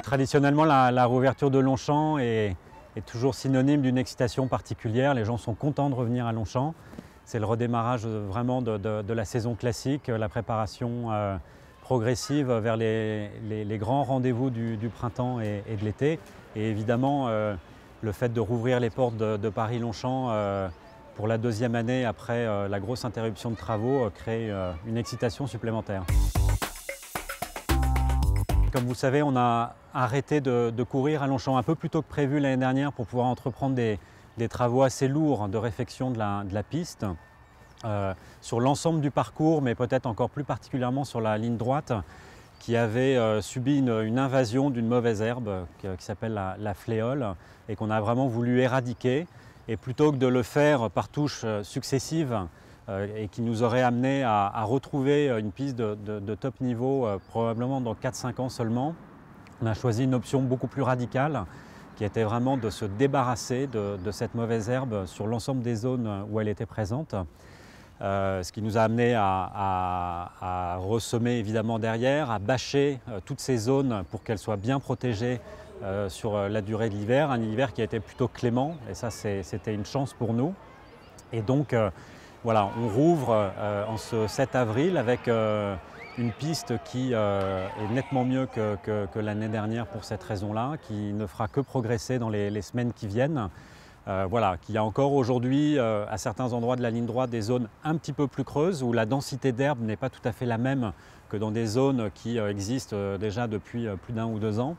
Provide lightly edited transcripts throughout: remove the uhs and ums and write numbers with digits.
Traditionnellement, la réouverture de Longchamp est toujours synonyme d'une excitation particulière. Les gens sont contents de revenir à Longchamp. C'est le redémarrage vraiment de la saison classique, la préparation progressive vers les grands rendez-vous du printemps et de l'été. Et évidemment, le fait de rouvrir les portes de Paris-Longchamp pour la deuxième année après la grosse interruption de travaux crée une excitation supplémentaire. Comme vous savez, on a arrêté de courir à Longchamp un peu plus tôt que prévu l'année dernière pour pouvoir entreprendre des travaux assez lourds de réfection de la piste sur l'ensemble du parcours, mais peut-être encore plus particulièrement sur la ligne droite qui avait subi une invasion d'une mauvaise herbe qui s'appelle la fléole et qu'on a vraiment voulu éradiquer. Et plutôt que de le faire par touches successives et qui nous aurait amené à retrouver une piste de top niveau probablement dans 4-5 ans seulement, on a choisi une option beaucoup plus radicale qui était vraiment de se débarrasser de cette mauvaise herbe sur l'ensemble des zones où elle était présente. Ce qui nous a amené à ressemer évidemment derrière, à bâcher toutes ces zones pour qu'elles soient bien protégées sur la durée de l'hiver, un hiver qui a été plutôt clément et ça c'était une chance pour nous. Et donc voilà, on rouvre en ce 7 avril avec une piste qui est nettement mieux que l'année dernière pour cette raison-là, qui ne fera que progresser dans les semaines qui viennent. Voilà, qu'il y a encore aujourd'hui à certains endroits de la ligne droite des zones un petit peu plus creuses où la densité d'herbe n'est pas tout à fait la même que dans des zones qui existent déjà depuis plus d'1 ou 2 ans.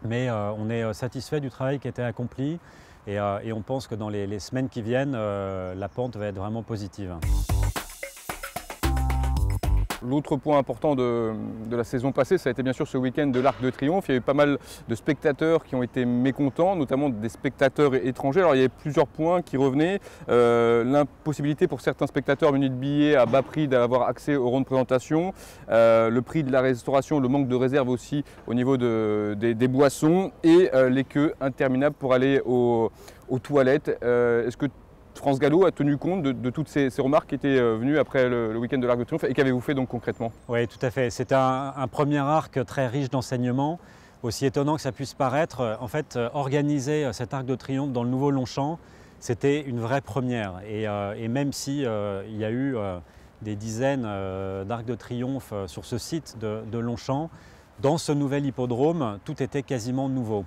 Mais on est satisfait du travail qui a été accompli et on pense que dans les semaines qui viennent, la pente va être vraiment positive. L'autre point important de la saison passée, ça a été bien sûr ce week-end de l'Arc de Triomphe. Il y a eu pas mal de spectateurs qui ont été mécontents, notamment des spectateurs étrangers. Alors il y avait plusieurs points qui revenaient. L'impossibilité pour certains spectateurs munis de billets à bas prix d'avoir accès au rond de présentation, le prix de la restauration, le manque de réserve aussi au niveau des boissons et les queues interminables pour aller aux toilettes. Est-ce que France Gallo a tenu compte de toutes ces remarques qui étaient venues après le week-end de l'Arc de Triomphe et qu'avez-vous fait donc concrètement? Oui, tout à fait. C'était un premier arc très riche d'enseignements. Aussi étonnant que ça puisse paraître, en fait, organiser cet Arc de Triomphe dans le nouveau Longchamp, c'était une vraie première. Et même si il y a eu des dizaines d'Arcs de Triomphe sur ce site de Longchamp, dans ce nouvel hippodrome, tout était quasiment nouveau.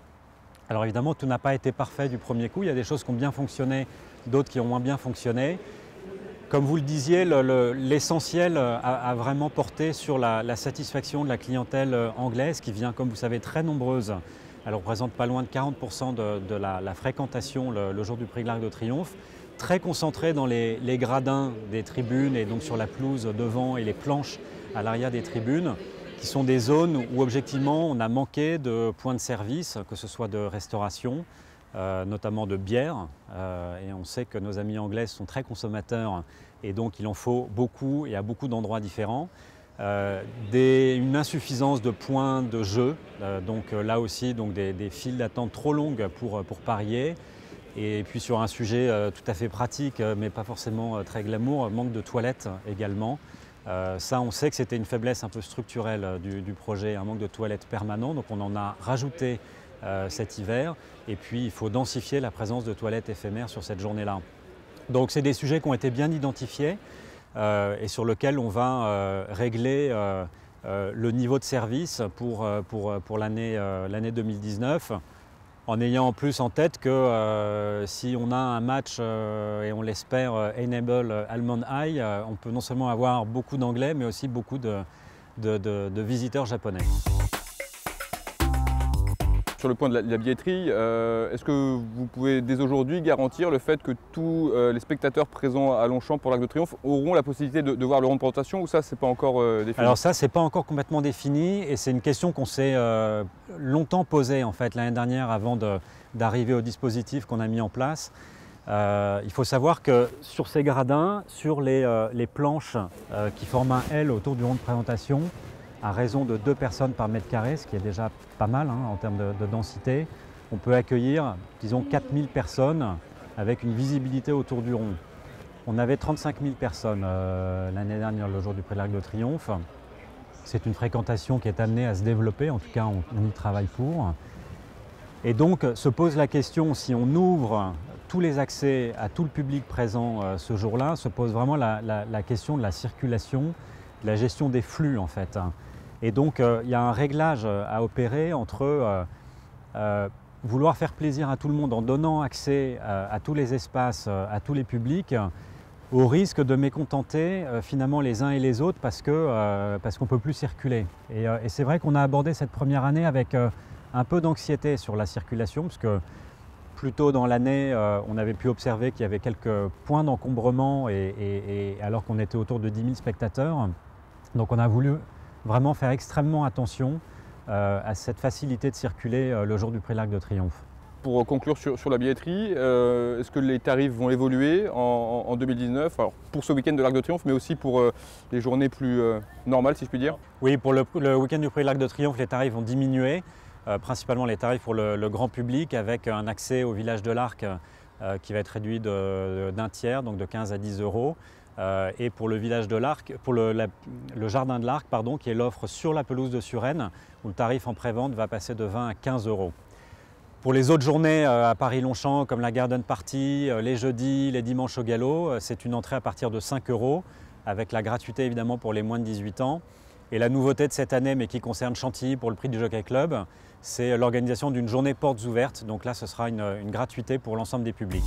Alors évidemment, tout n'a pas été parfait du premier coup. Il y a des choses qui ont bien fonctionné, d'autres qui ont moins bien fonctionné. Comme vous le disiez, l'essentiel a vraiment porté sur la satisfaction de la clientèle anglaise qui vient, comme vous savez, très nombreuse. Elle représente pas loin de 40% de la fréquentation le jour du Prix de l'Arc de Triomphe. Très concentrée dans les gradins des tribunes et donc sur la pelouse devant et les planches à l'arrière des tribunes, qui sont des zones où objectivement on a manqué de points de service, que ce soit de restauration, notamment de bière. Et on sait que nos amis anglais sont très consommateurs et donc il en faut beaucoup et à beaucoup d'endroits différents. Une insuffisance de points de jeu, donc là aussi donc des files d'attente trop longues pour parier. Et puis sur un sujet tout à fait pratique mais pas forcément très glamour, manque de toilettes également. Ça, on sait que c'était une faiblesse un peu structurelle du projet, un manque de toilettes permanent, donc on en a rajouté cet hiver. Et puis, il faut densifier la présence de toilettes éphémères sur cette journée-là. Donc, c'est des sujets qui ont été bien identifiés et sur lesquels on va régler le niveau de service pour l'année 2019. En ayant en plus en tête que si on a un match et on l'espère Enable Almond Eye, on peut non seulement avoir beaucoup d'anglais mais aussi beaucoup de visiteurs japonais. Sur le point de la billetterie, est-ce que vous pouvez dès aujourd'hui garantir le fait que tous les spectateurs présents à Longchamp pour l'Arc de Triomphe auront la possibilité de voir le rond de présentation ou ça, c'est pas encore défini? Alors ça, c'est pas encore complètement défini et c'est une question qu'on s'est longtemps posée en fait l'année dernière avant d'arriver au dispositif qu'on a mis en place. Il faut savoir que sur ces gradins, sur les planches qui forment un L autour du rond de présentation, à raison de 2 personnes par mètre carré, ce qui est déjà pas mal en termes de densité, on peut accueillir, disons, 4000 personnes avec une visibilité autour du rond. On avait 35 000 personnes l'année dernière, le jour du Prix de l'Arc de Triomphe. C'est une fréquentation qui est amenée à se développer, en tout cas on y travaille pour. Et donc se pose la question, si on ouvre tous les accès à tout le public présent ce jour-là, se pose vraiment la question de la circulation, de la gestion des flux en fait. Et donc il y a un réglage à opérer entre vouloir faire plaisir à tout le monde en donnant accès à tous les espaces, à tous les publics, au risque de mécontenter finalement les uns et les autres parce qu'on ne peut plus circuler. Et c'est vrai qu'on a abordé cette première année avec un peu d'anxiété sur la circulation, parce que plus tôt dans l'année, on avait pu observer qu'il y avait quelques points d'encombrement alors qu'on était autour de 10 000 spectateurs. Donc on a voulu vraiment faire extrêmement attention à cette facilité de circuler le jour du Prix de l'Arc de Triomphe. Pour conclure sur la billetterie, est-ce que les tarifs vont évoluer en 2019 alors, pour ce week-end de l'Arc de Triomphe, mais aussi pour les journées plus normales, si je puis dire? Oui, pour le week-end du Prix de l'Arc de Triomphe, les tarifs vont diminuer, principalement les tarifs pour le grand public, avec un accès au village de l'Arc qui va être réduit d'un tiers, donc de 15 à 10 euros. Et pour le village de l'Arc, pour le jardin de l'Arc, pardon, qui est l'offre sur la pelouse de Suresnes, où le tarif en prévente va passer de 20 à 15 euros. Pour les autres journées à Paris-Longchamp, comme la Garden Party, les jeudis, les dimanches au galop, c'est une entrée à partir de 5 euros, avec la gratuité évidemment pour les moins de 18 ans. Et la nouveauté de cette année, mais qui concerne Chantilly pour le prix du Jockey Club, c'est l'organisation d'une journée portes ouvertes. Donc là, ce sera une gratuité pour l'ensemble des publics.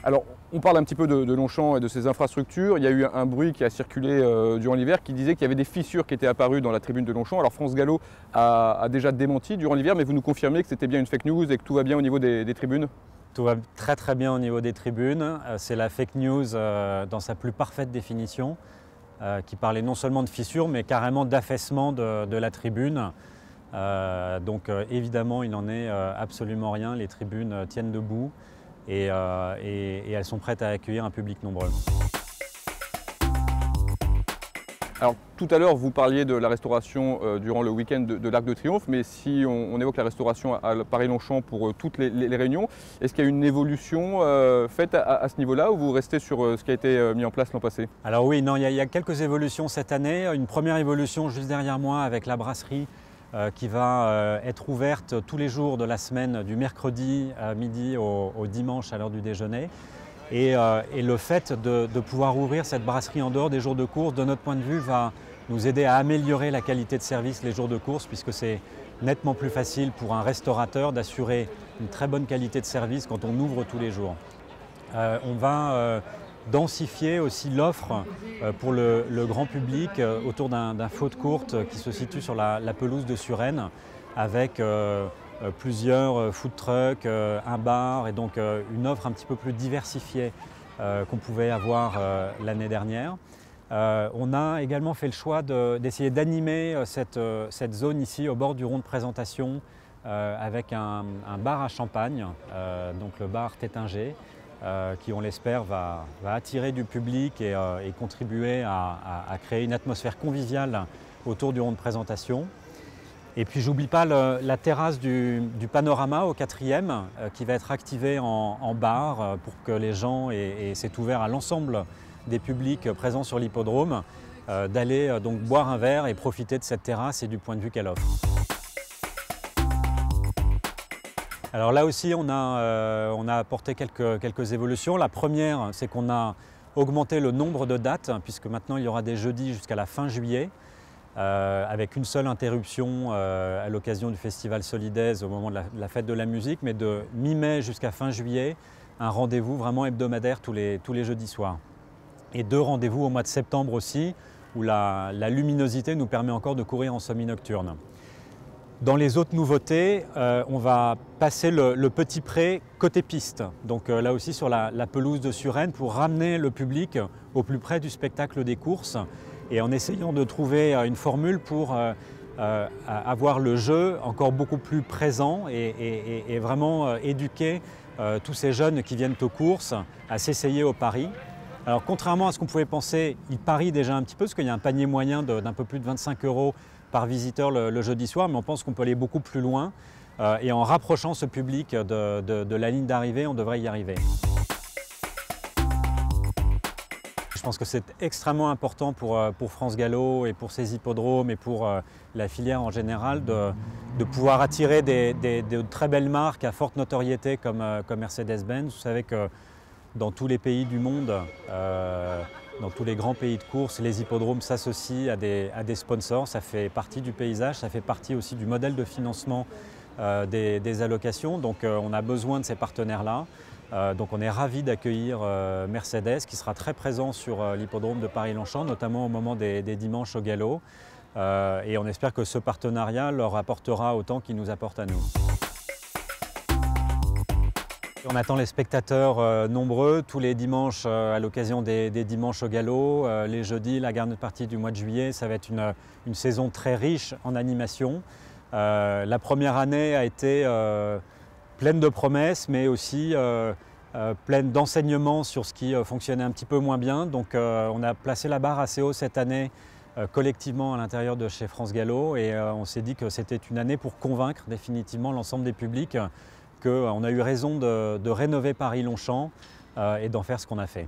Alors, on parle un petit peu de Longchamp et de ses infrastructures. Il y a eu un bruit qui a circulé durant l'hiver qui disait qu'il y avait des fissures qui étaient apparues dans la tribune de Longchamp. Alors France Gallo a déjà démenti durant l'hiver, mais vous nous confirmez que c'était bien une fake news et que tout va bien au niveau des tribunes? Tout va très très bien au niveau des tribunes. C'est la fake news dans sa plus parfaite définition, qui parlait non seulement de fissures, mais carrément d'affaissement de la tribune. Donc évidemment, il n'en est absolument rien. Les tribunes tiennent debout. Et elles sont prêtes à accueillir un public nombreux. Alors tout à l'heure vous parliez de la restauration durant le week-end de l'Arc de Triomphe, mais si on évoque la restauration à Paris-Longchamp pour toutes les réunions, est-ce qu'il y a une évolution faite à ce niveau-là ou vous restez sur ce qui a été mis en place l'an passé? Alors oui, non, il y a quelques évolutions cette année. Une première évolution juste derrière moi avec la brasserie qui va être ouverte tous les jours de la semaine, du mercredi à midi au dimanche à l'heure du déjeuner. Et le fait de pouvoir ouvrir cette brasserie en dehors des jours de course, de notre point de vue, va nous aider à améliorer la qualité de service les jours de course, puisque c'est nettement plus facile pour un restaurateur d'assurer une très bonne qualité de service quand on ouvre tous les jours. On va densifier aussi l'offre pour le grand public autour d'un faux de courte qui se situe sur la pelouse de Suresnes avec plusieurs food trucks, un bar et donc une offre un petit peu plus diversifiée qu'on pouvait avoir l'année dernière. On a également fait le choix d'essayer d'animer cette zone ici au bord du rond de présentation avec un bar à champagne, donc le bar Tétinger, qui on l'espère va attirer du public et contribuer à créer une atmosphère conviviale autour du rond de présentation. Et puis j'oublie pas la terrasse du panorama au 4e qui va être activée en bar pour que les gens, et c'est ouvert à l'ensemble des publics présents sur l'hippodrome, d'aller donc boire un verre et profiter de cette terrasse et du point de vue qu'elle offre. Alors là aussi, on a apporté quelques évolutions. La première, c'est qu'on a augmenté le nombre de dates, puisque maintenant il y aura des jeudis jusqu'à la fin juillet, avec une seule interruption à l'occasion du Festival Solidaise au moment de la fête de la musique, mais de mi-mai jusqu'à fin juillet, un rendez-vous vraiment hebdomadaire tous les jeudis soirs. Et 2 rendez-vous au mois de septembre aussi, où la luminosité nous permet encore de courir en semi-nocturne. Dans les autres nouveautés, on va passer le petit pré côté piste, donc là aussi sur la pelouse de Suresnes pour ramener le public au plus près du spectacle des courses et en essayant de trouver une formule pour avoir le jeu encore beaucoup plus présent et vraiment éduquer tous ces jeunes qui viennent aux courses à s'essayer au pari. Alors contrairement à ce qu'on pouvait penser, ils parient déjà un petit peu parce qu'il y a un panier moyen d'un peu plus de 25 € par visiteur le jeudi soir, mais on pense qu'on peut aller beaucoup plus loin et en rapprochant ce public de la ligne d'arrivée, on devrait y arriver. Je pense que c'est extrêmement important pour France Gallo et pour ses hippodromes et pour la filière en général de pouvoir attirer de très belles marques à forte notoriété comme Mercedes-Benz. Vous savez que dans tous les pays du monde, dans tous les grands pays de course, les hippodromes s'associent à des sponsors. Ça fait partie du paysage, ça fait partie aussi du modèle de financement des allocations. Donc on a besoin de ces partenaires-là. Donc on est ravis d'accueillir Mercedes qui sera très présent sur l'hippodrome de Paris-Longchamp, notamment au moment des dimanches au galop. Et on espère que ce partenariat leur apportera autant qu'il nous apporte à nous. On attend les spectateurs nombreux tous les dimanches à l'occasion des dimanches au galop. Les jeudis, la grande partie du mois de juillet, ça va être une saison très riche en animation. La première année a été pleine de promesses, mais aussi pleine d'enseignements sur ce qui fonctionnait un petit peu moins bien. Donc on a placé la barre assez haut cette année collectivement à l'intérieur de chez France Gallo et on s'est dit que c'était une année pour convaincre définitivement l'ensemble des publics qu'on a eu raison de rénover Paris-Longchamp et d'en faire ce qu'on a fait.